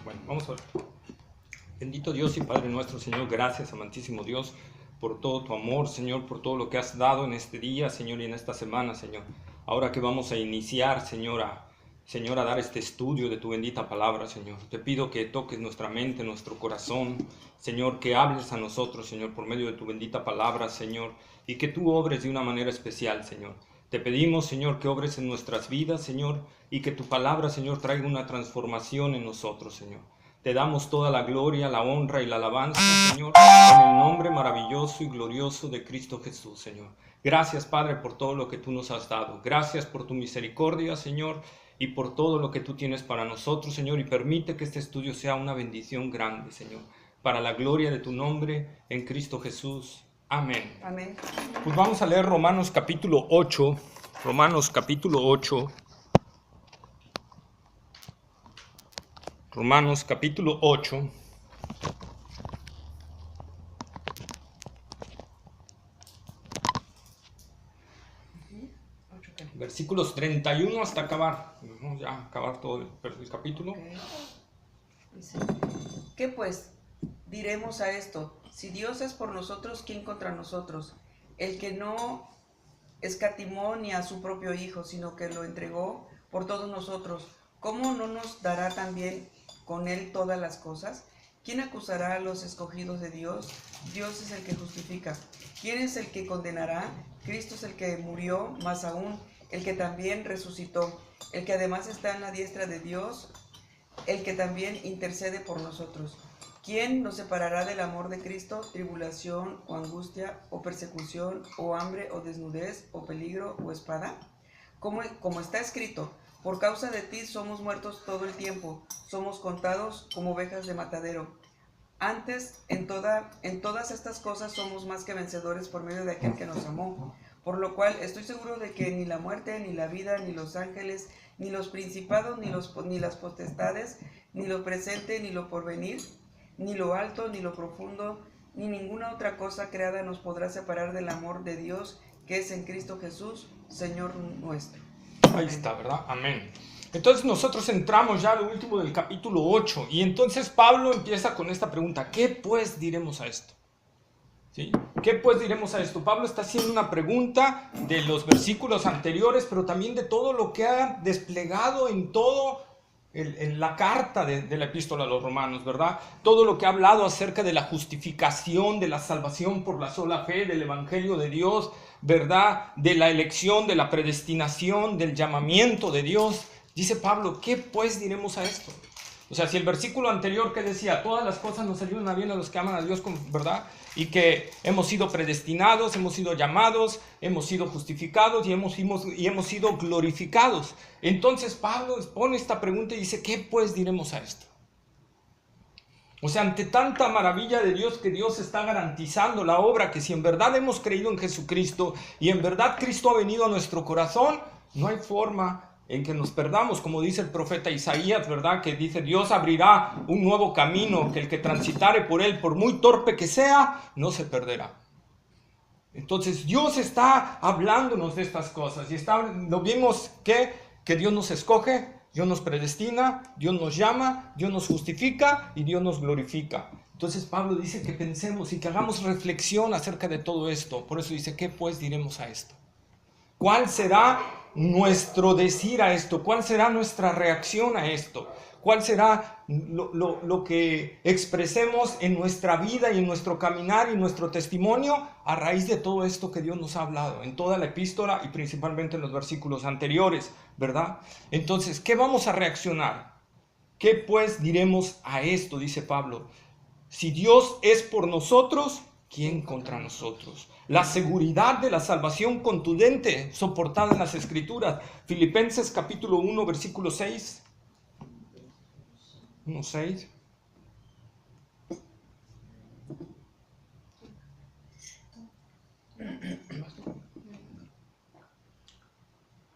Bueno, vamos a ver. Bendito Dios y Padre nuestro, Señor, gracias, amantísimo Dios, por todo tu amor, Señor, por todo lo que has dado en este día, Señor, y en esta semana, Señor. Ahora que vamos a iniciar, Señor, a dar este estudio de tu bendita palabra, Señor. Te pido que toques nuestra mente, nuestro corazón, Señor, que hables a nosotros, Señor, por medio de tu bendita palabra, Señor, y que tú obres de una manera especial, Señor. Te pedimos, Señor, que obres en nuestras vidas, Señor, y que tu palabra, Señor, traiga una transformación en nosotros, Señor. Te damos toda la gloria, la honra y la alabanza, Señor, en el nombre maravilloso y glorioso de Cristo Jesús, Señor. Gracias, Padre, por todo lo que tú nos has dado. Gracias por tu misericordia, Señor, y por todo lo que tú tienes para nosotros, Señor. Y permite que este estudio sea una bendición grande, Señor, para la gloria de tu nombre en Cristo Jesús. Amén. Amén. Pues vamos a leer Romanos capítulo 8. Romanos capítulo 8. Romanos capítulo 8. Versículos 31 hasta acabar. Vamos ya a acabar todo el capítulo. Okay. Dice, ¿qué pues diremos a esto? Si Dios es por nosotros, ¿quién contra nosotros? El que no escatimó ni a su propio Hijo, sino que lo entregó por todos nosotros, ¿cómo no nos dará también con él todas las cosas? ¿Quién acusará a los escogidos de Dios? Dios es el que justifica. ¿Quién es el que condenará? Cristo es el que murió, más aún, el que también resucitó, el que además está en la diestra de Dios, el que también intercede por nosotros. ¿Quién nos separará del amor de Cristo? ¿Tribulación o angustia o persecución o hambre o desnudez o peligro o espada? Como está escrito, por causa de ti somos muertos todo el tiempo, somos contados como ovejas de matadero. Antes, en todas estas cosas somos más que vencedores por medio de aquel que nos amó. Por lo cual estoy seguro de que ni la muerte, ni la vida, ni los ángeles, ni los principados, ni las potestades, ni lo presente, ni lo porvenir, ni lo alto, ni lo profundo, ni ninguna otra cosa creada nos podrá separar del amor de Dios que es en Cristo Jesús, Señor nuestro. Ahí está, ¿verdad? Amén. Entonces nosotros entramos ya al último del capítulo 8 y entonces Pablo empieza con esta pregunta: ¿qué pues diremos a esto? ¿Sí? ¿Qué pues diremos a esto? Pablo está haciendo una pregunta de los versículos anteriores, pero también de todo lo que ha desplegado en todo en la carta de la epístola a los romanos, ¿verdad? Todo lo que ha hablado acerca de la justificación, de la salvación por la sola fe, del evangelio de Dios, ¿verdad? De la elección, de la predestinación, del llamamiento de Dios. Dice Pablo, ¿qué pues diremos a esto? O sea, si el versículo anterior que decía, todas las cosas nos ayudan a bien a los que aman a Dios, ¿verdad? Y que hemos sido predestinados, hemos sido llamados, hemos sido justificados y hemos sido glorificados. Entonces Pablo pone esta pregunta y dice, ¿qué pues diremos a esto? O sea, ante tanta maravilla de Dios, que Dios está garantizando la obra, que si en verdad hemos creído en Jesucristo y en verdad Cristo ha venido a nuestro corazón, no hay forma en que nos perdamos, como dice el profeta Isaías, ¿verdad? Que dice, Dios abrirá un nuevo camino, que el que transitare por él, por muy torpe que sea, no se perderá. Entonces Dios está hablándonos de estas cosas y lo vimos que Dios nos escoge, Dios nos predestina, Dios nos llama, Dios nos justifica y Dios nos glorifica. Entonces Pablo dice que pensemos y que hagamos reflexión acerca de todo esto. Por eso dice, ¿qué pues diremos a esto? ¿Cuál será nuestro decir a esto? ¿Cuál será nuestra reacción a esto? ¿Cuál será lo que expresemos en nuestra vida y en nuestro caminar y nuestro testimonio a raíz de todo esto que Dios nos ha hablado en toda la epístola y principalmente en los versículos anteriores, ¿verdad? Entonces, ¿qué vamos a reaccionar? ¿Qué pues diremos a esto? Dice Pablo. Si Dios es por nosotros, ¿quién contra nosotros? La seguridad de la salvación contundente, soportada en las Escrituras. Filipenses capítulo 1, versículo 6. 1:6.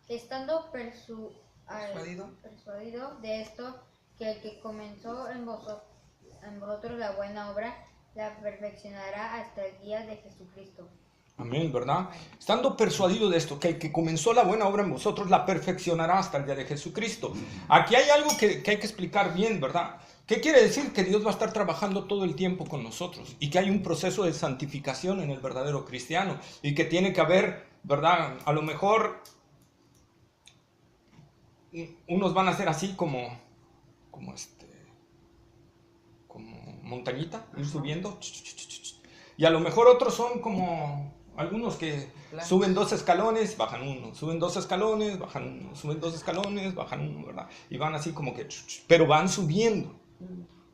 Estando persuadido de esto, que el que comenzó en vosotros la buena obra, la perfeccionará hasta el día de Jesucristo. Amén, ¿verdad? Estando persuadido de esto, que el que comenzó la buena obra en vosotros la perfeccionará hasta el día de Jesucristo. Aquí hay algo que hay que explicar bien, ¿verdad? ¿Qué quiere decir? Que Dios va a estar trabajando todo el tiempo con nosotros y que hay un proceso de santificación en el verdadero cristiano y que tiene que haber, ¿verdad? A lo mejor unos van a ser así como montañita, ir subiendo, y a lo mejor otros son como algunos que suben 2 escalones, bajan uno, suben 2 escalones, bajan uno, suben 2 escalones, bajan uno, ¿verdad? Y van así como que, pero van subiendo.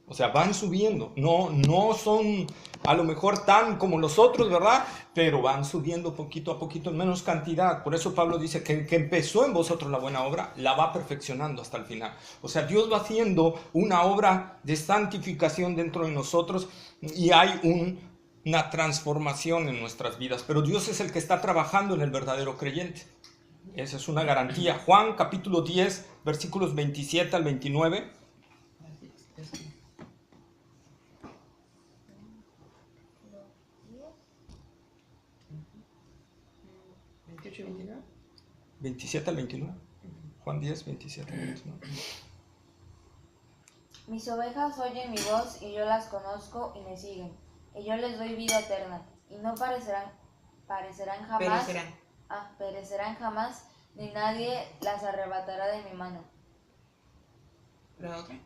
O sea, van subiendo, no son a lo mejor tan como los otros, ¿verdad? Pero van subiendo poquito a poquito en menos cantidad. Por eso Pablo dice que empezó en vosotros la buena obra, la va perfeccionando hasta el final. O sea, Dios va haciendo una obra de santificación dentro de nosotros y hay una transformación en nuestras vidas. Pero Dios es el que está trabajando en el verdadero creyente. Esa es una garantía. Juan capítulo 10, versículos 27 al 29. 28 y 29. 27 al 29. Juan 10, 27 al 29. Mis ovejas oyen mi voz y yo las conozco y me siguen. Y yo les doy vida eterna y no perecerán jamás. Perecerán jamás, ni nadie las arrebatará de mi mano. ¿La otra?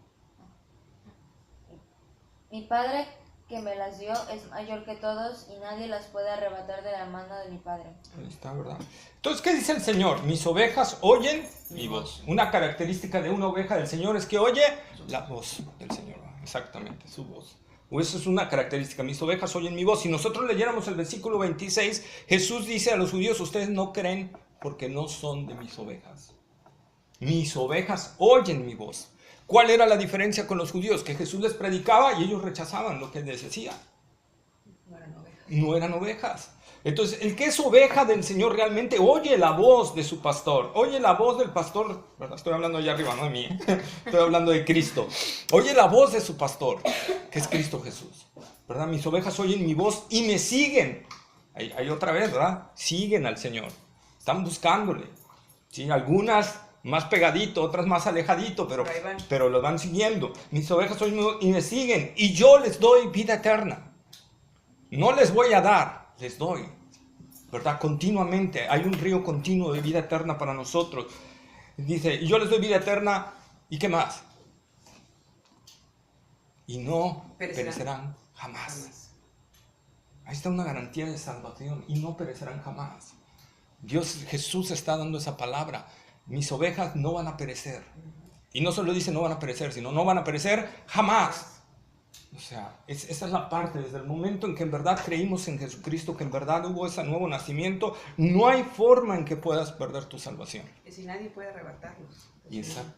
Mi Padre que me las dio es mayor que todos y nadie las puede arrebatar de la mano de mi Padre. Ahí está, ¿verdad? Entonces, ¿qué dice el Señor? Mis ovejas oyen mi voz. Una característica de una oveja del Señor es que oye la voz del Señor. Exactamente, su voz. O eso es una característica. Mis ovejas oyen mi voz. Si nosotros leyéramos el versículo 26, Jesús dice a los judíos, ustedes no creen porque no son de mis ovejas. Mis ovejas oyen mi voz. ¿Cuál era la diferencia con los judíos? Que Jesús les predicaba y ellos rechazaban lo que les decía. No eran ovejas. No eran ovejas. Entonces, el que es oveja del Señor realmente oye la voz de su pastor. Oye la voz del pastor. ¿Verdad? Estoy hablando allá arriba, no de mí. Estoy hablando de Cristo. Oye la voz de su pastor, que es Cristo Jesús. ¿Verdad? Mis ovejas oyen mi voz y me siguen. Hay otra vez, ¿verdad? Siguen al Señor. Están buscándole. ¿Sí? Algunas más pegadito, otras más alejadito, pero lo van siguiendo. Mis ovejas oyen mi voz y me siguen. Y yo les doy vida eterna. No les voy a dar, les doy, ¿verdad? Continuamente, hay un río continuo de vida eterna para nosotros. Dice, y yo les doy vida eterna, ¿y qué más? Y no perecerán jamás. Ahí está una garantía de salvación, y no perecerán jamás. Jesús está dando esa palabra. Mis ovejas no van a perecer. Y no solo dice no van a perecer, sino no van a perecer jamás. O sea, esa es la parte, desde el momento en que en verdad creímos en Jesucristo, que en verdad hubo ese nuevo nacimiento, no hay forma en que puedas perder tu salvación. Y si nadie puede arrebatarlo. Exacto.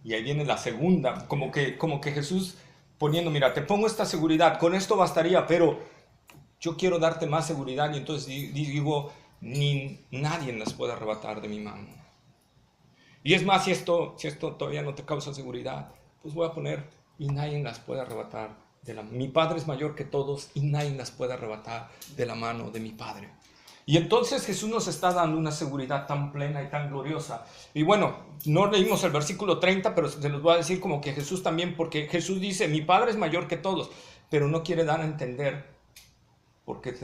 Y ahí viene la segunda, como que Jesús poniendo, mira, te pongo esta seguridad, con esto bastaría, pero yo quiero darte más seguridad y entonces digo, ni nadie las puede arrebatar de mi mano. Y es más, si esto todavía no te causa seguridad, pues voy a poner... y nadie las puede arrebatar mi Padre es mayor que todos y nadie las puede arrebatar de la mano de mi Padre. Y entonces Jesús nos está dando una seguridad tan plena y tan gloriosa. Y bueno, no leímos el versículo 30, pero se los voy a decir como que Jesús también, porque Jesús dice, mi Padre es mayor que todos, pero no quiere dar a entender, porque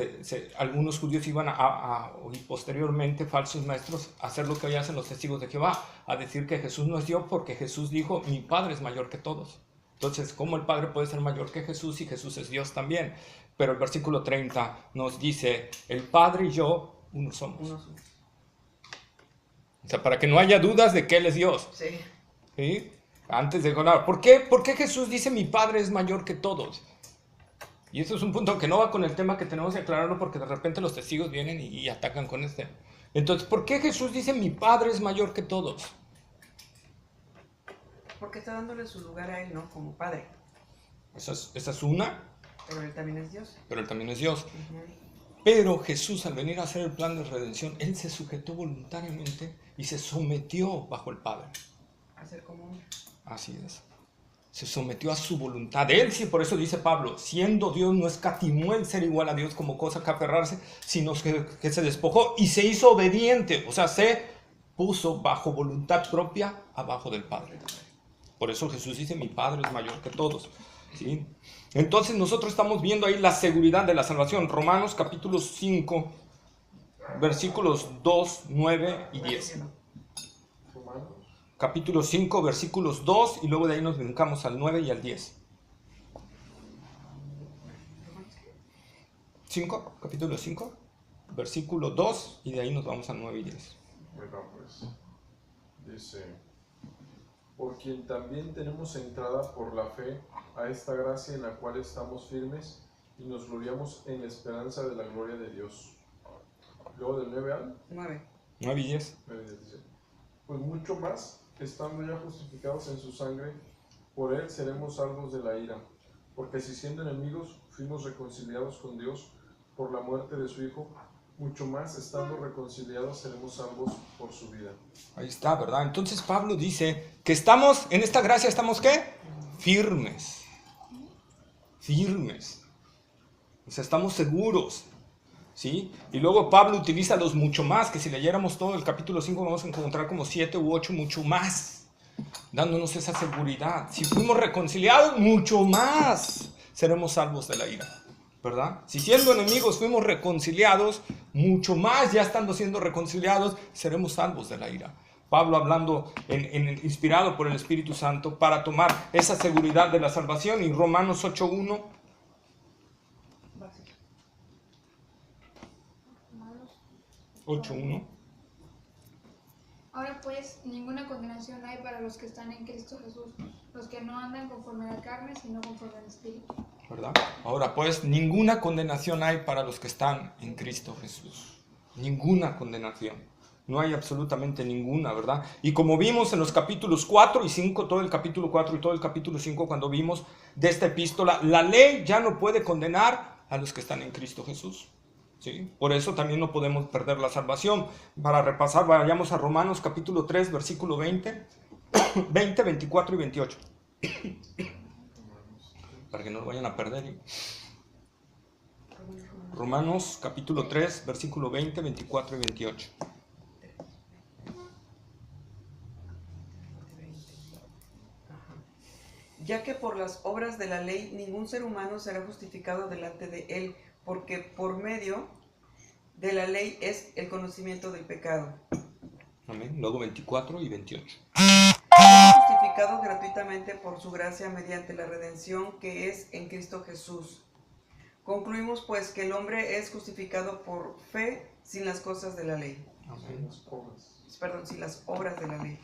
algunos judíos iban y posteriormente falsos maestros a hacer lo que hoy hacen los testigos de Jehová, a decir que Jesús no es Dios porque Jesús dijo, mi Padre es mayor que todos. Entonces, ¿cómo el Padre puede ser mayor que Jesús si Jesús es Dios también? Pero el versículo 30 nos dice, el Padre y yo, uno somos. O sea, para que no haya dudas de que Él es Dios. Sí. ¿Sí? Antes de hablar, ¿por qué Jesús dice, mi Padre es mayor que todos? Y eso es un punto que no va con el tema que tenemos que aclararlo, porque de repente los testigos vienen y atacan con este. Entonces, ¿por qué Jesús dice, mi Padre es mayor que todos? Porque está dándole su lugar a Él, ¿no? Como Padre. Esa es una. Pero Él también es Dios. Pero Él también es Dios. Uh-huh. Pero Jesús, al venir a hacer el plan de redención, Él se sujetó voluntariamente y se sometió bajo el Padre. A ser como uno. Así es. Se sometió a su voluntad. Él sí, por eso dice Pablo, siendo Dios no escatimó el ser igual a Dios como cosa que aferrarse, sino que se despojó y se hizo obediente. O sea, se puso bajo voluntad propia abajo del Padre. Por eso Jesús dice, mi Padre es mayor que todos. ¿Sí? Entonces nosotros estamos viendo ahí la seguridad de la salvación. Romanos capítulo 5, versículos 2, 9 y 10. Capítulo 5, versículos 2 y luego de ahí nos brincamos al 9 y al 10. 5, capítulo 5, versículo 2 y de ahí nos vamos al 9 y 10. Bueno, pues dice, por quien también tenemos entrada por la fe a esta gracia en la cual estamos firmes y nos gloriamos en la esperanza de la gloria de Dios. Luego del 9 al 9. 9 y 10. 9 dice, pues mucho más, estando ya justificados en su sangre, por él seremos salvos de la ira, porque si siendo enemigos fuimos reconciliados con Dios por la muerte de su Hijo, mucho más estando reconciliados seremos salvos por su vida. Ahí está, ¿verdad? Entonces Pablo dice que estamos, en esta gracia estamos ¿qué? Firmes. Firmes. O sea, estamos seguros. ¿Sí? Y luego Pablo utiliza los mucho más, que si leyéramos todo el capítulo 5 vamos a encontrar como 7 u 8 mucho más, dándonos esa seguridad. Si fuimos reconciliados, mucho más seremos salvos de la ira, ¿verdad? Si siendo enemigos fuimos reconciliados, mucho más ya estando siendo reconciliados, seremos salvos de la ira. Pablo hablando inspirado por el Espíritu Santo para tomar esa seguridad de la salvación. Y Romanos 8:1. 8:1. Ahora pues, ninguna condenación hay para los que están en Cristo Jesús, los que no andan conforme a la carne, sino conforme al Espíritu. ¿Verdad? Ahora pues, ninguna condenación hay para los que están en Cristo Jesús. Ninguna condenación. No hay absolutamente ninguna, ¿verdad? Y como vimos en los capítulos 4 y 5, todo el capítulo 4 y todo el capítulo 5, cuando vimos de esta epístola, la ley ya no puede condenar a los que están en Cristo Jesús. ¿Sí? Por eso también no podemos perder la salvación. Para repasar, vayamos a Romanos capítulo 3, versículo 20, 24 y 28. Para que no lo vayan a perder. Romanos capítulo 3, versículo 20, 24 y 28. Ya que por las obras de la ley ningún ser humano será justificado delante de él, porque por medio de la ley es el conocimiento del pecado. Amén. Luego 24 y 28. Justificado gratuitamente por su gracia mediante la redención que es en Cristo Jesús. Concluimos pues que el hombre es justificado por fe sin las cosas de la ley. Amén. Perdón, sin las obras de la ley.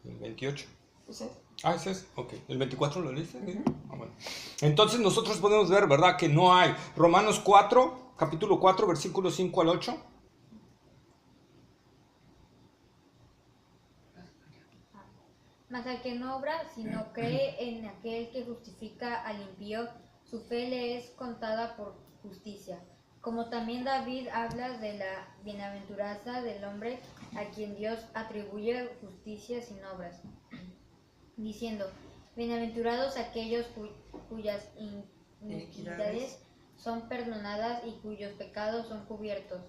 El 28. ¿Ese? Ah, ese es. Ok. ¿El 24 lo leíste? Bueno. Entonces nosotros podemos ver, ¿verdad? Que no hay. Romanos 4, capítulo 4, versículos 5 al 8. Mas al que no obra, sino cree en aquel que justifica al impío, su fe le es contada por justicia. Como también David habla de la bienaventuranza del hombre a quien Dios atribuye justicia sin obras, diciendo, bienaventurados aquellos cuyas iniquidades son perdonadas y cuyos pecados son cubiertos.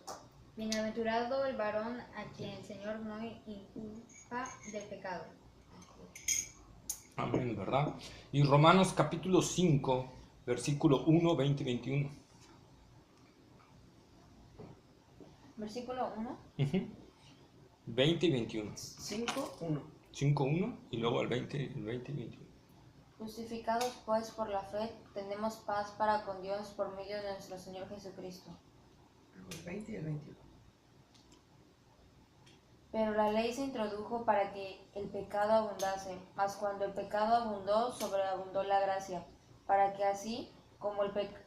Bienaventurado el varón a quien el Señor no inculpa del pecado. Amén, ¿verdad? Y Romanos capítulo 5, versículo 1, 20 y 21. Versículo 1. 20 y 21. 5, 1. 5, 1 y luego el 20 y 21. Justificados pues por la fe, tenemos paz para con Dios por medio de nuestro Señor Jesucristo. El 20 y el 21. Pero la ley se introdujo para que el pecado abundase, mas cuando el pecado abundó, sobreabundó la gracia, para que así como el pecado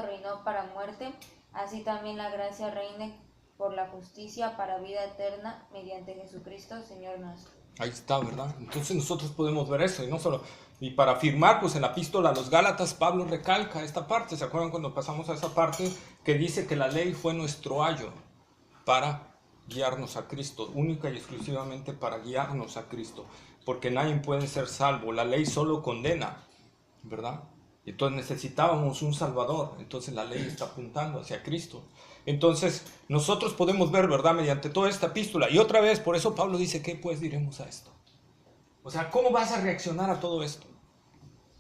reinó para muerte, así también la gracia reine por la justicia para vida eterna mediante Jesucristo, Señor nuestro. Ahí está, ¿verdad? Entonces nosotros podemos ver eso, y no solo, y para afirmar, pues en la epístola a los Gálatas, Pablo recalca esta parte. ¿Se acuerdan cuando pasamos a esa parte que dice que la ley fue nuestro ayo para guiarnos a Cristo, única y exclusivamente para guiarnos a Cristo, porque nadie puede ser salvo, la ley solo condena, ¿verdad? Entonces necesitábamos un Salvador, entonces la ley está apuntando hacia Cristo. Entonces, nosotros podemos ver, ¿verdad?, mediante toda esta epístola. Y otra vez, por eso Pablo dice, ¿qué pues diremos a esto? O sea, ¿cómo vas a reaccionar a todo esto?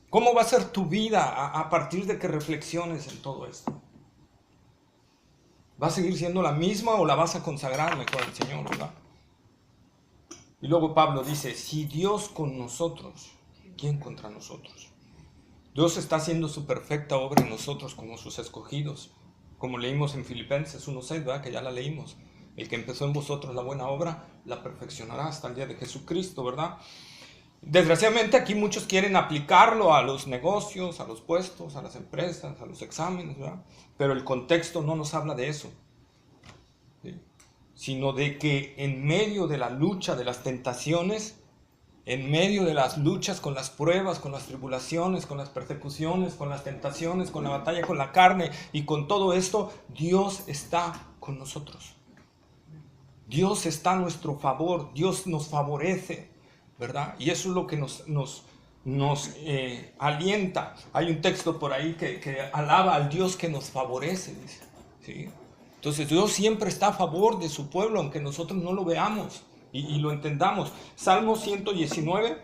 ¿Cómo va a ser tu vida a partir de que reflexiones en todo esto? ¿Va a seguir siendo la misma o la vas a consagrar mejor al Señor, verdad? Y luego Pablo dice, si Dios con nosotros, ¿quién contra nosotros? Dios está haciendo su perfecta obra en nosotros como sus escogidos. Como leímos en Filipenses 1:6, ¿verdad?, que ya la leímos. El que empezó en vosotros la buena obra, la perfeccionará hasta el día de Jesucristo, ¿verdad? Desgraciadamente aquí muchos quieren aplicarlo a los negocios, a los puestos, a las empresas, a los exámenes, ¿verdad? Pero el contexto no nos habla de eso, ¿sí?, sino de que en medio de la lucha, de las tentaciones, en medio de las luchas con las pruebas, con las tribulaciones, con las persecuciones, con las tentaciones, con la batalla con la carne y con todo esto, Dios está con nosotros. Dios está a nuestro favor, Dios nos favorece, ¿verdad? Y eso es lo que nos alienta. Hay un texto por ahí que alaba al Dios que nos favorece, dice, ¿sí? Entonces Dios siempre está a favor de su pueblo, aunque nosotros no lo veamos y lo entendamos. Salmo 119,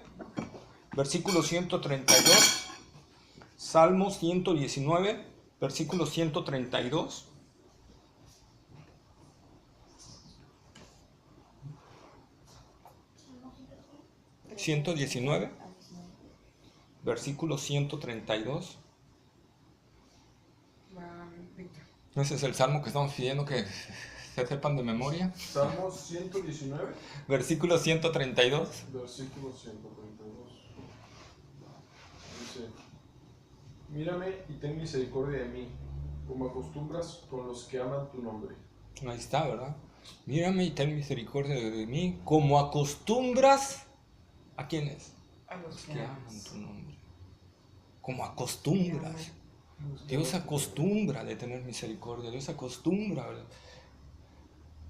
versículo 132. Salmo 119, versículo 132. Versículo 132. Ese es el salmo que estamos pidiendo que se sepan de memoria. Salmo 119. Versículo 132. Versículo 132. Dice, mírame y ten misericordia de mí, como acostumbras con los que aman tu nombre. Ahí está, ¿verdad? Mírame y ten misericordia de mí, como acostumbras. ¿A quiénes? A los Que aman tu nombre. Como acostumbras. Dios acostumbra de tener misericordia. Dios acostumbra, ¿verdad?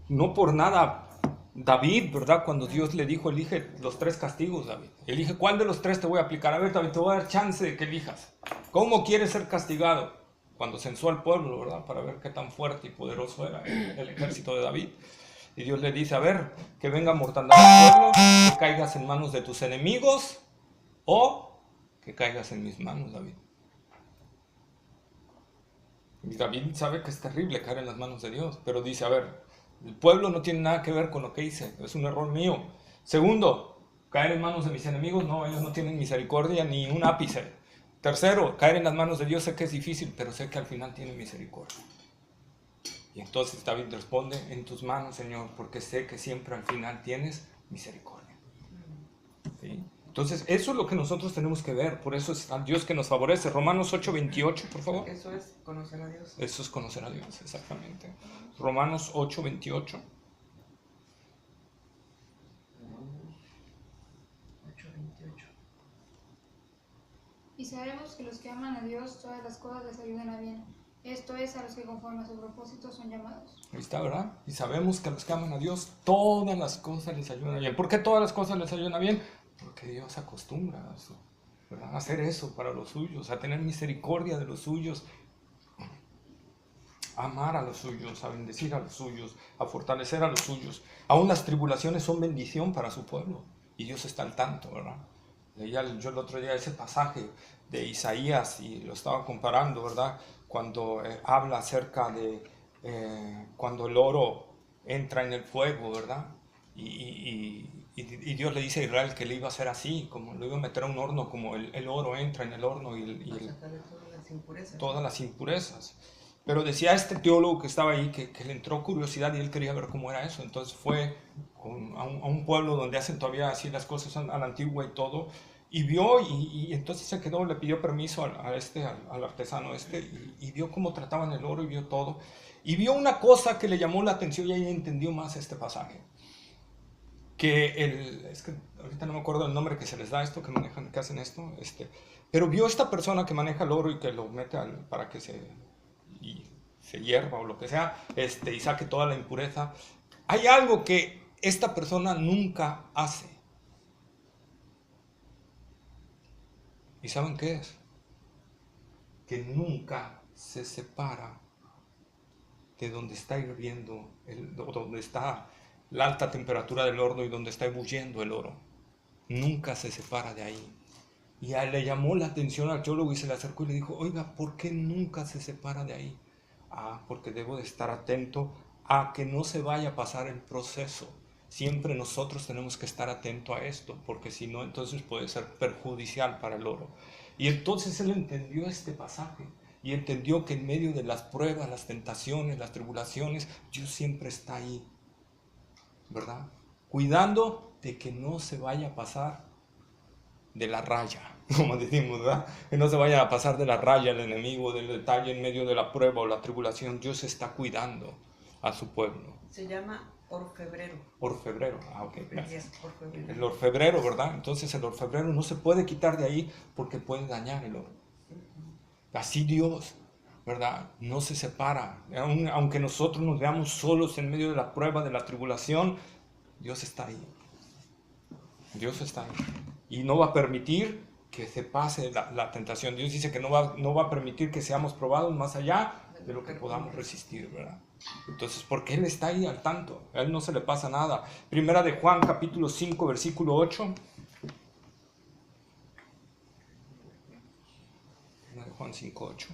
No por nada David, ¿verdad? Cuando Dios le dijo, elige los 3 castigos, David. Elige cuál de los 3 te voy a aplicar. A ver, David, te voy a dar chance de que elijas. ¿Cómo quieres ser castigado? Cuando censó al pueblo, ¿verdad? Para ver qué tan fuerte y poderoso era el ejército de David. Y Dios le dice, a ver, que venga mortandad al pueblo, que caigas en manos de tus enemigos o que caigas en mis manos, David. Y David sabe que es terrible caer en las manos de Dios, pero dice, a ver, el pueblo no tiene nada que ver con lo que hice, es un error mío. Segundo, caer en manos de mis enemigos, no, ellos no tienen misericordia ni un ápice. Tercero, caer en las manos de Dios sé que es difícil, pero sé que al final tiene misericordia. Y entonces David responde, en tus manos, Señor, porque sé que siempre al final tienes misericordia. ¿Sí? Entonces, eso es lo que nosotros tenemos que ver, por eso es al Dios que nos favorece. Romanos 8:28, por favor. Eso es conocer a Dios. Eso es conocer a Dios, exactamente. Romanos 8:28. 8:28. Y sabemos que los que aman a Dios, todas las cosas les ayudan a bien. Esto es, a los que conforme a su propósito son llamados. Ahí está, ¿verdad? Y sabemos que a los que aman a Dios, todas las cosas les ayudan a bien. ¿Por qué todas las cosas les ayudan a bien? Porque Dios acostumbra a eso, ¿verdad? A hacer eso para los suyos, a tener misericordia de los suyos, a amar a los suyos, a bendecir a los suyos, a fortalecer a los suyos. Aún las tribulaciones son bendición para su pueblo y Dios está al tanto, ¿verdad? Leía yo el otro día ese pasaje de Isaías y lo estaba comparando, ¿verdad? Cuando habla acerca de cuando el oro entra en el fuego, ¿verdad? Y Dios le dice a Israel que le iba a hacer así, como lo iba a meter a un horno, como el oro entra en el horno todas las impurezas. Pero decía este teólogo que estaba ahí que le entró curiosidad y él quería ver cómo era eso. Entonces fue a un pueblo donde hacen todavía así las cosas a la antigua y todo. Y vio y entonces se quedó, le pidió permiso al artesano y vio cómo trataban el oro y vio todo. Y vio una cosa que le llamó la atención y ahí entendió más este pasaje. Es que ahorita no me acuerdo el nombre que se les da esto, que hacen esto. Pero vio esta persona que maneja el oro y que lo mete para que se hierva o lo que sea, y saque toda la impureza. Hay algo que esta persona nunca hace. ¿Y saben qué es? Que nunca se separa de donde está hirviendo, donde está la alta temperatura del horno y donde está ebulliendo el oro. Nunca se separa de ahí. Y le llamó la atención al arqueólogo y se le acercó y le dijo, oiga, ¿por qué nunca se separa de ahí? Porque debo de estar atento a que no se vaya a pasar el proceso. Siempre nosotros tenemos que estar atentos a esto, porque si no, entonces puede ser perjudicial para el oro. Y entonces él entendió este pasaje y entendió que en medio de las pruebas, las tentaciones, las tribulaciones, Dios siempre está ahí, ¿verdad? Cuidando de que no se vaya a pasar de la raya, como decimos, ¿verdad? Que no se vaya a pasar de la raya el enemigo, del detalle en medio de la prueba o la tribulación. Dios está cuidando a su pueblo. Se llama orfebrero. Orfebrero, ok, gracias. Orfebrero. El orfebrero, ¿verdad? Entonces el orfebrero no se puede quitar de ahí porque puede dañar el oro. Así Dios, ¿verdad? No se separa. Aunque nosotros nos veamos solos en medio de la prueba, de la tribulación, Dios está ahí. Dios está ahí. Y no va a permitir que se pase la tentación. Dios dice que no va a permitir que seamos probados más allá de lo que podamos resistir, ¿verdad? Entonces, porque Él está ahí al tanto. A Él no se le pasa nada. Primera de Juan, capítulo 5, versículo 8. Primera de Juan 5, 8.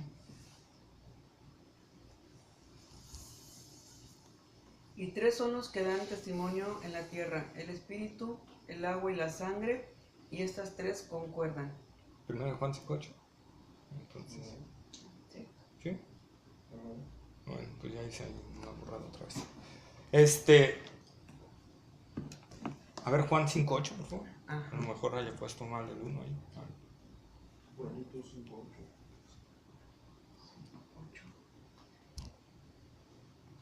Y tres son los que dan testimonio en la tierra, el espíritu, el agua y la sangre, y estas tres concuerdan. Primera de Juan 5, 8. Entonces, Sí. ¿sí? Bueno, pues ya hice ahí una borrada otra vez. A ver, Juan 5, 8, por favor. Ajá. A lo mejor haya puesto mal el 1 ahí. Juanito 5:8.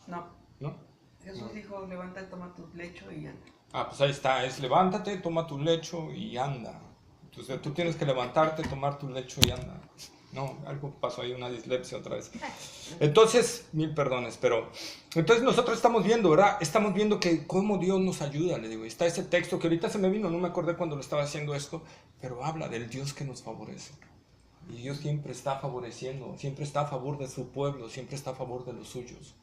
No. ¿No? Jesús dijo, levanta, toma tu lecho y anda. Pues ahí está, es levántate, toma tu lecho y anda. Entonces tú tienes que levantarte, tomar tu lecho y anda. No, algo pasó ahí, una dislexia otra vez. Entonces, mil perdones, pero... Entonces nosotros estamos viendo, ¿verdad? Estamos viendo que cómo Dios nos ayuda, le digo. Está ese texto que ahorita se me vino, no me acordé cuando lo estaba haciendo esto, pero habla del Dios que nos favorece. Y Dios siempre está favoreciendo, siempre está a favor de su pueblo, siempre está a favor de los suyos,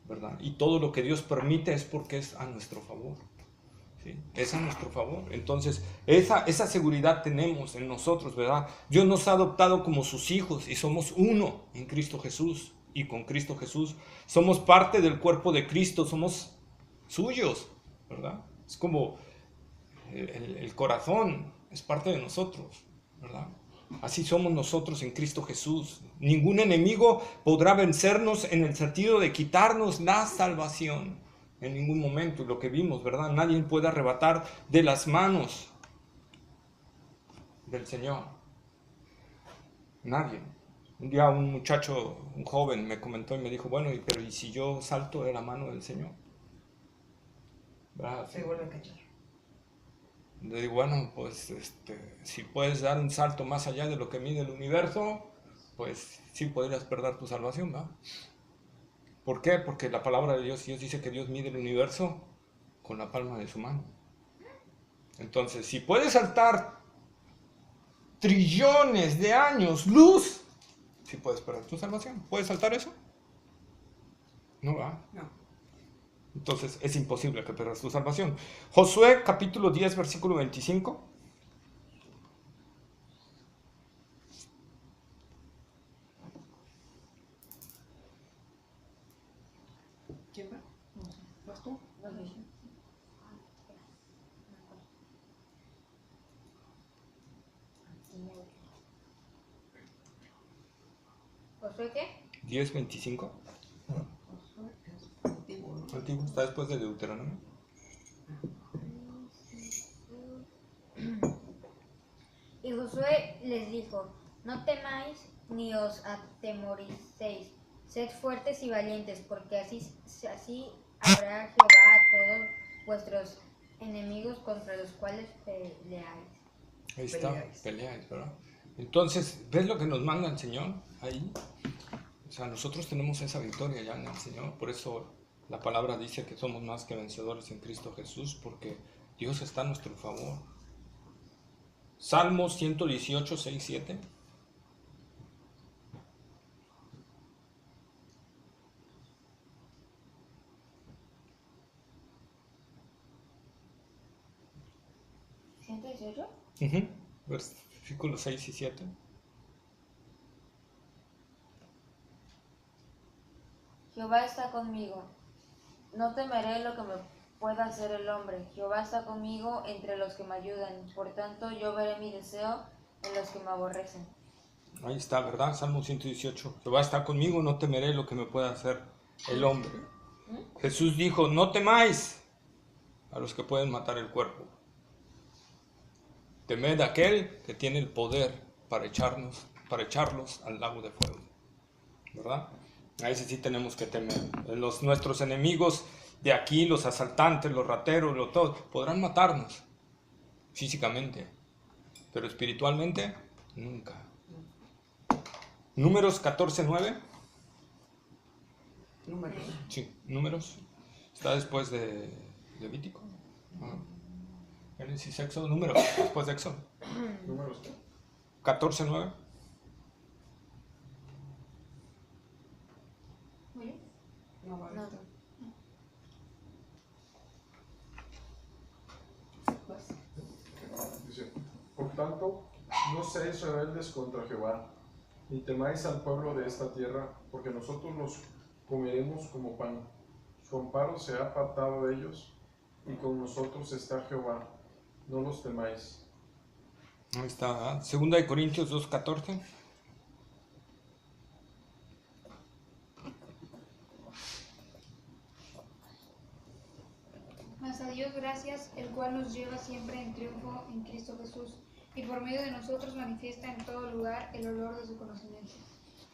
¿verdad? Y todo lo que Dios permite es porque es a nuestro favor. ¿Sí? Es a nuestro favor. Entonces, esa seguridad tenemos en nosotros, ¿verdad? Dios nos ha adoptado como sus hijos y somos uno en Cristo Jesús. Y con Cristo Jesús somos parte del cuerpo de Cristo, somos suyos, ¿verdad? Es como el corazón, es parte de nosotros, ¿verdad? Así somos nosotros en Cristo Jesús. Ningún enemigo podrá vencernos en el sentido de quitarnos la salvación. En ningún momento, lo que vimos, ¿verdad? Nadie puede arrebatar de las manos del Señor. Nadie. Un día un muchacho, un joven, me comentó y me dijo, bueno, pero ¿y si yo salto de la mano del Señor? ¿Verdad? Se vuelve a cachar. Le digo, bueno, pues si puedes dar un salto más allá de lo que mide el universo, pues sí podrías perder tu salvación, ¿verdad? ¿Por qué? Porque la palabra de Dios dice que Dios mide el universo con la palma de su mano. Entonces, si puedes saltar trillones de años luz, sí puedes perder tu salvación. ¿Puedes saltar eso? No, ¿verdad? No. Entonces, es imposible que pierdas tu salvación. Josué, capítulo 10, versículo 25. ¿Quién va? ¿Vas tú? ¿Josué qué? 10, 25. Antiguo, ¿no? Antiguo, está después de Deuteronomio. Y Josué les dijo, no temáis ni os atemoricéis, sed fuertes y valientes, porque así hará Jehová a todos vuestros enemigos contra los cuales peleáis. Ahí está, Peleáis. peleáis, ¿verdad? Entonces, ¿ves lo que nos manda el Señor ahí? O sea, nosotros tenemos esa victoria ya en el Señor, por eso la palabra dice que somos más que vencedores en Cristo Jesús, porque Dios está a nuestro favor. Salmos 118, 6, 7. 118. Versículos 6 y 7. Jehová está conmigo. No temeré lo que me pueda hacer el hombre. Jehová está conmigo entre los que me ayudan. Por tanto, yo veré mi deseo en los que me aborrecen. Ahí está, ¿verdad? Salmo 118. Jehová está conmigo, no temeré lo que me pueda hacer el hombre. Jesús dijo, no temáis a los que pueden matar el cuerpo. Temed a aquel que tiene el poder para echarlos al lago de fuego. ¿Verdad? A ese sí tenemos que temer. Nuestros enemigos de aquí, los asaltantes, los rateros, todos, podrán matarnos físicamente, pero espiritualmente, nunca. Números 14:9. Números. Sí, Números. Está después de Levítico. Génesis, Éxodo, Números, después de Éxodo. ¿Números qué? 14:9. Oye, No, vale. No. Dice, por tanto, no seáis rebeldes contra Jehová, ni temáis al pueblo de esta tierra, porque nosotros los comeremos como pan. Su amparo se ha apartado de ellos, y con nosotros está Jehová. No los temáis. Ahí está, ¿verdad? Segunda de Corintios 2:14. mas a Dios gracias, el cual nos lleva siempre en triunfo en Cristo Jesús, y por medio de nosotros manifiesta en todo lugar el olor de su conocimiento.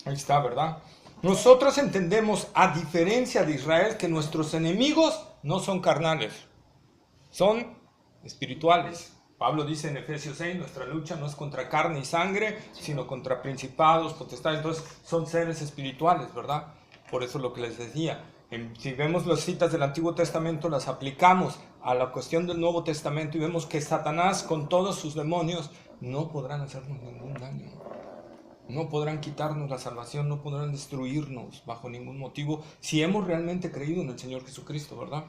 Ahí está, ¿verdad? Nosotros entendemos, a diferencia de Israel, que nuestros enemigos no son carnales, son espirituales. Pablo dice en Efesios 6, nuestra lucha no es contra carne y sangre, sino contra principados, potestades. Entonces son seres espirituales, ¿verdad? Por eso lo que les decía, si vemos las citas del Antiguo Testamento, las aplicamos a la cuestión del Nuevo Testamento y vemos que Satanás con todos sus demonios no podrán hacernos ningún daño. No podrán quitarnos la salvación, no podrán destruirnos bajo ningún motivo si hemos realmente creído en el Señor Jesucristo, ¿verdad?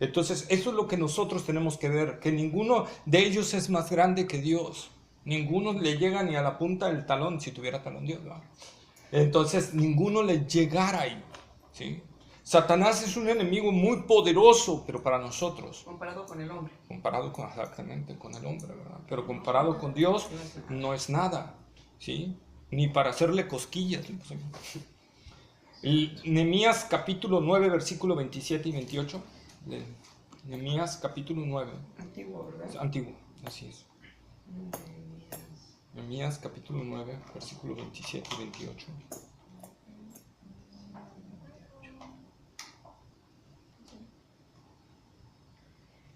Entonces, eso es lo que nosotros tenemos que ver, que ninguno de ellos es más grande que Dios. Ninguno le llega ni a la punta del talón, si tuviera talón Dios, ¿verdad? Entonces, ninguno le llegara ahí, ¿sí? Satanás es un enemigo muy poderoso, pero para nosotros, Comparado con el hombre. exactamente con el hombre, ¿verdad? Pero comparado con Dios, no es nada, ¿sí? Ni para hacerle cosquillas. Y Nehemías capítulo 9, versículo 27 y 28. Nehemías capítulo 9. Antiguo, ¿verdad? Antiguo, así es. Nehemías capítulo 9, versículo 27 y 28.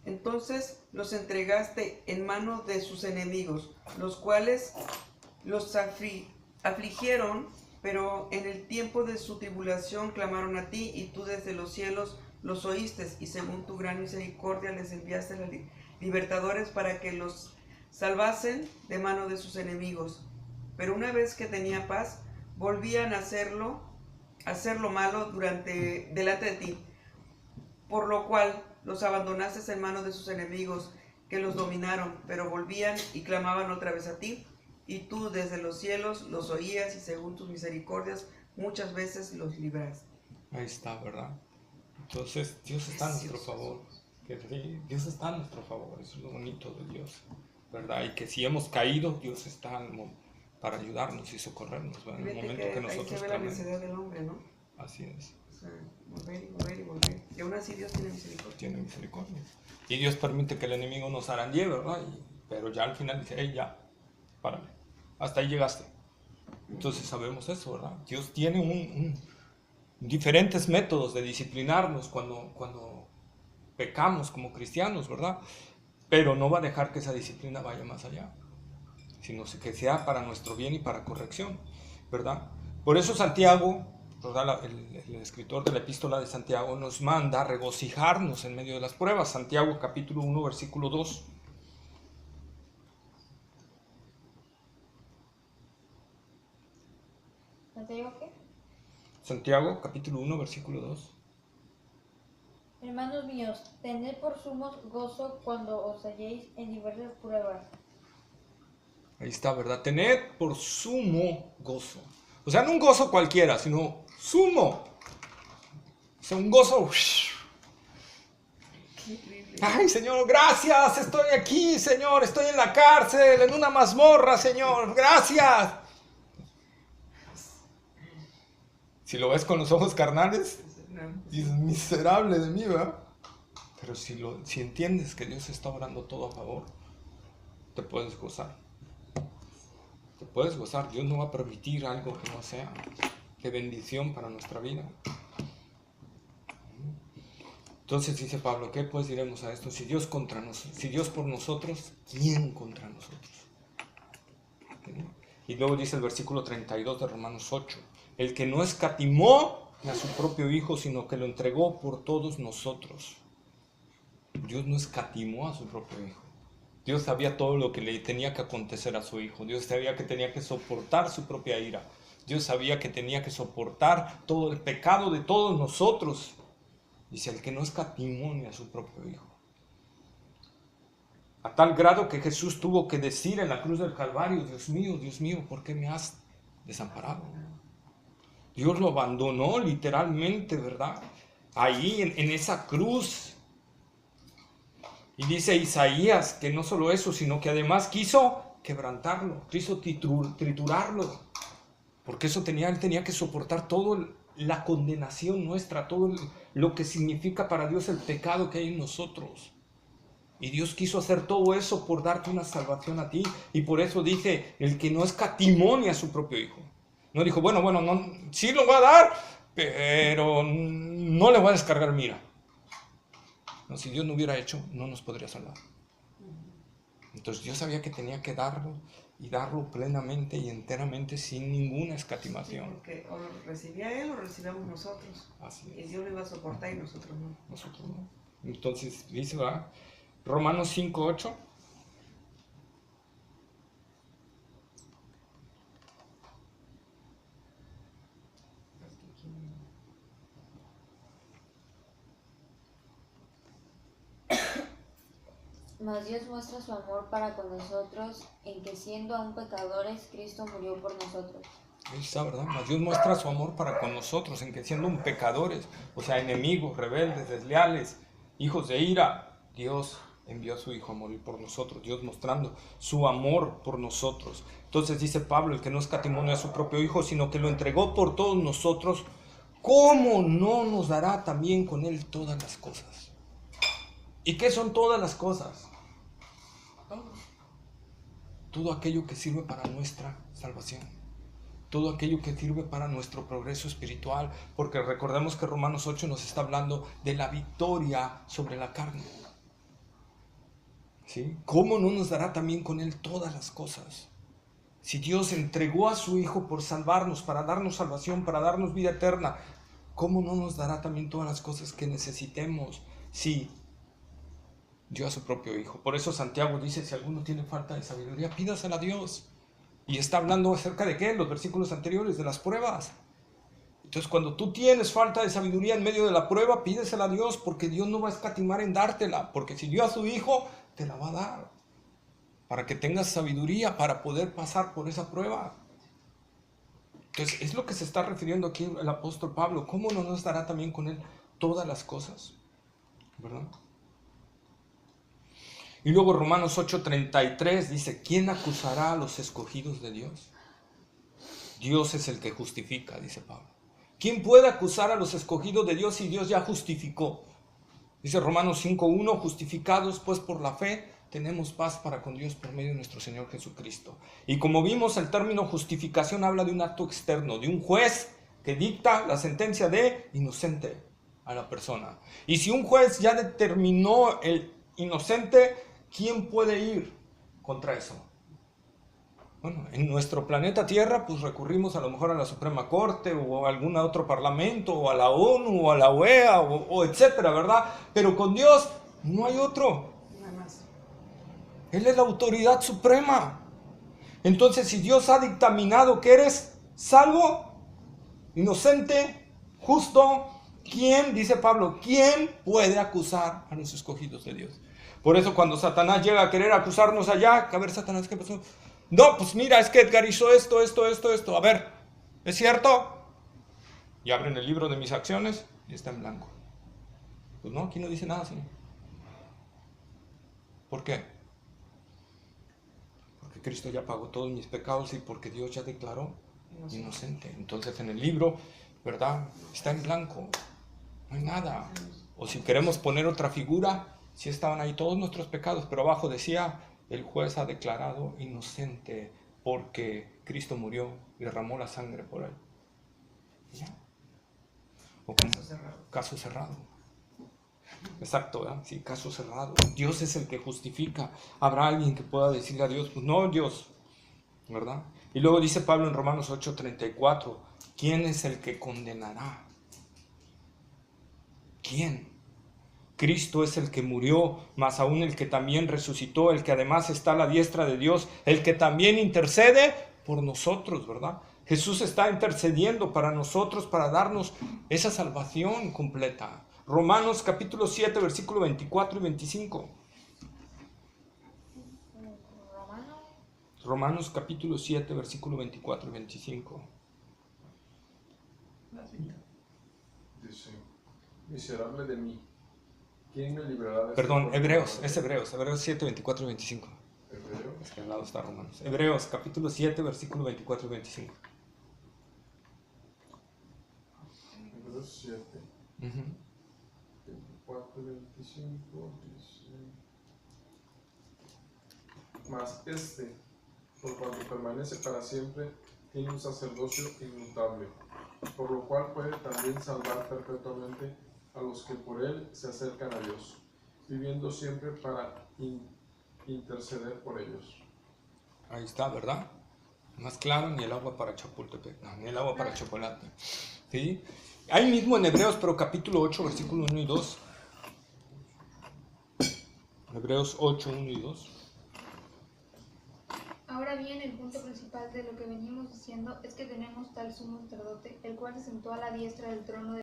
Entonces los entregaste en mano de sus enemigos, los cuales los afligieron, pero en el tiempo de su tribulación clamaron a ti, y tú desde los cielos los oíste, y según tu gran misericordia les enviaste libertadores para que los salvasen de mano de sus enemigos. Pero una vez que tenía paz, volvían a hacerlo malo delante de ti, por lo cual los abandonaste en manos de sus enemigos, que los dominaron, pero volvían y clamaban otra vez a ti, y tú desde los cielos los oías, y según tus misericordias muchas veces los libraste. Ahí está, ¿verdad? Entonces, Dios está a nuestro favor. Sí, Dios está a nuestro favor, eso es lo bonito de Dios, ¿verdad? Y que si hemos caído, Dios está para ayudarnos y socorrernos, ¿verdad? En el momento que ahí nosotros se ve la necesidad del hombre, ¿no? Así es. O sea, volver y volver y volver. Y aún así Dios tiene misericordia. Tiene misericordia. Y Dios permite que el enemigo nos zarandee, ¿verdad? Pero ya al final dice, hey, ya, párale. Hasta ahí llegaste. Entonces sabemos eso, ¿verdad? Dios tiene diferentes métodos de disciplinarnos cuando pecamos como cristianos, ¿verdad? Pero no va a dejar que esa disciplina vaya más allá, sino que sea para nuestro bien y para corrección, ¿verdad? Por eso Santiago, ¿verdad? El escritor de la epístola de Santiago nos manda a regocijarnos en medio de las pruebas. Santiago capítulo 1, versículo 2. ¿Santiago qué? Santiago capítulo 1, versículo 2. Hermanos míos, tened por sumo gozo cuando os halléis en diversas pruebas. Ahí está, ¿verdad? Tened por sumo gozo. O sea, no un gozo cualquiera, sino sumo. O sea, un gozo. Ay, Señor, gracias. Estoy aquí, Señor. Estoy en la cárcel, en una mazmorra, Señor. Gracias. Si lo ves con los ojos carnales, dices, miserable de mí, ¿verdad? Pero si entiendes que Dios está obrando todo a favor, te puedes gozar. Te puedes gozar. Dios no va a permitir algo que no sea de bendición para nuestra vida. Entonces dice Pablo, ¿qué pues diremos a esto? Si Dios por nosotros, ¿quién contra nosotros? Y luego dice el versículo 32 de Romanos 8, el que no escatimó a su propio Hijo, sino que lo entregó por todos nosotros. Dios no escatimó a su propio Hijo. Dios sabía todo lo que le tenía que acontecer a su Hijo. Dios sabía que tenía que soportar su propia ira. Dios sabía que tenía que soportar todo el pecado de todos nosotros. Dice, el que no escatimó ni a su propio Hijo. A tal grado que Jesús tuvo que decir en la cruz del Calvario, Dios mío, ¿por qué me has desamparado? Dios lo abandonó literalmente, ¿verdad? Ahí en esa cruz. Y dice Isaías que no solo eso, sino que además quiso quebrantarlo, quiso triturarlo. Porque él tenía que soportar toda la condenación nuestra, todo lo que significa para Dios el pecado que hay en nosotros. Y Dios quiso hacer todo eso por darte una salvación a ti. Y por eso dice, el que no escatimó ni a su propio Hijo. No dijo, bueno, no, sí lo va a dar, pero no le voy a descargar mira. No, si Dios no hubiera hecho, no nos podría salvar. Entonces Dios sabía que tenía que darlo, y darlo plenamente y enteramente sin ninguna escatimación. Sí, porque o lo recibía Él o recibíamos nosotros. Así es. Y Dios lo iba a soportar y nosotros no. Nosotros no. Entonces dice, ¿verdad? Romanos 5:8. Mas Dios muestra su amor para con nosotros en que siendo aún pecadores, Cristo murió por nosotros. Ahí está, ¿verdad? Mas Dios muestra su amor para con nosotros en que siendo pecadores, o sea, enemigos, rebeldes, desleales, hijos de ira, Dios envió a su Hijo a morir por nosotros, Dios mostrando su amor por nosotros. Entonces dice Pablo, el que no escatimó a su propio Hijo, sino que lo entregó por todos nosotros, ¿cómo no nos dará también con Él todas las cosas? ¿Y qué son todas las cosas? Todo aquello que sirve para nuestra salvación. Todo aquello que sirve para nuestro progreso espiritual. Porque recordemos que Romanos 8 nos está hablando de la victoria sobre la carne. ¿Sí? ¿Cómo no nos dará también con Él todas las cosas? Si Dios entregó a su Hijo por salvarnos, para darnos salvación, para darnos vida eterna, ¿cómo no nos dará también todas las cosas que necesitemos? Sí, dio a su propio Hijo. Por eso Santiago dice, si alguno tiene falta de sabiduría, pídasela a Dios. Y está hablando acerca de ¿qué? Los versículos anteriores, de las pruebas. Entonces, cuando tú tienes falta de sabiduría en medio de la prueba, pídesela a Dios, porque Dios no va a escatimar en dártela. Porque si dio a su Hijo, te la va a dar. Para que tengas sabiduría para poder pasar por esa prueba. Entonces, es lo que se está refiriendo aquí el apóstol Pablo. ¿Cómo no nos dará también con Él todas las cosas? ¿Verdad? Y luego Romanos 8:33 dice, ¿quién acusará a los escogidos de Dios? Dios es el que justifica, dice Pablo. ¿Quién puede acusar a los escogidos de Dios si Dios ya justificó? Dice Romanos 5:1, justificados pues por la fe, tenemos paz para con Dios por medio de nuestro Señor Jesucristo. Y como vimos, el término justificación habla de un acto externo, de un juez que dicta la sentencia de inocente a la persona. Y si un juez ya determinó el inocente, ¿quién puede ir contra eso? Bueno, en nuestro planeta Tierra, pues recurrimos a lo mejor a la Suprema Corte o a algún otro parlamento o a la ONU o a la OEA o etcétera, ¿verdad? Pero con Dios no hay otro. Nada más. Él es la autoridad suprema. Entonces, si Dios ha dictaminado que eres salvo, inocente, justo, ¿Quién, dice Pablo, quién puede acusar a los escogidos de Dios? Por eso cuando Satanás llega a querer acusarnos allá, a ver, Satanás, ¿qué pasó? No, pues mira, es que Edgar hizo esto. A ver, ¿es cierto? Y abren el libro de mis acciones y está en blanco. Pues no, aquí no dice nada, Señor. ¿Por qué? Porque Cristo ya pagó todos mis pecados y porque Dios ya declaró inocente. Entonces en el libro, ¿verdad? Está en blanco. No hay nada. O si queremos poner otra figura, sí estaban ahí todos nuestros pecados, pero abajo decía, el juez ha declarado inocente porque Cristo murió y derramó la sangre por él. ¿Ya? O caso cerrado. Exacto, ¿verdad? Sí, caso cerrado. Dios es el que justifica. ¿Habrá alguien que pueda decirle a Dios? Pues no, Dios, ¿verdad? Y luego dice Pablo en Romanos 8:34, ¿quién es el que condenará? ¿Quién? Cristo es el que murió, más aún el que también resucitó, el que además está a la diestra de Dios, el que también intercede por nosotros, ¿verdad? Jesús está intercediendo para nosotros, para darnos esa salvación completa. Romanos capítulo 7, versículo 24 y 25. Romanos capítulo 7, versículo 24 y 25. Dice, miserable de mí, ¿quién me librará de Perdón, Hebreos 7, 24 y 25. Hebreos. Es que al lado está Romanos. Hebreos capítulo 7, versículo 24 y 25. Hebreos 7, 24, 25, dice, mas por cuanto permanece para siempre, tiene un sacerdocio inmutable, por lo cual puede también salvar perpetuamente a los que por él se acercan a Dios, viviendo siempre para interceder por ellos. Ahí está, ¿verdad? Más claro, ni el agua para Chapultepec, no, ni el agua para chocolate. ¿Sí? Ahí mismo en Hebreos, pero capítulo 8, versículos 1 y 2. Hebreos 8, 1 y 2. Ahora bien, el punto principal de lo que venimos diciendo es que tenemos tal sumo sacerdote, el cual se sentó a la diestra del trono de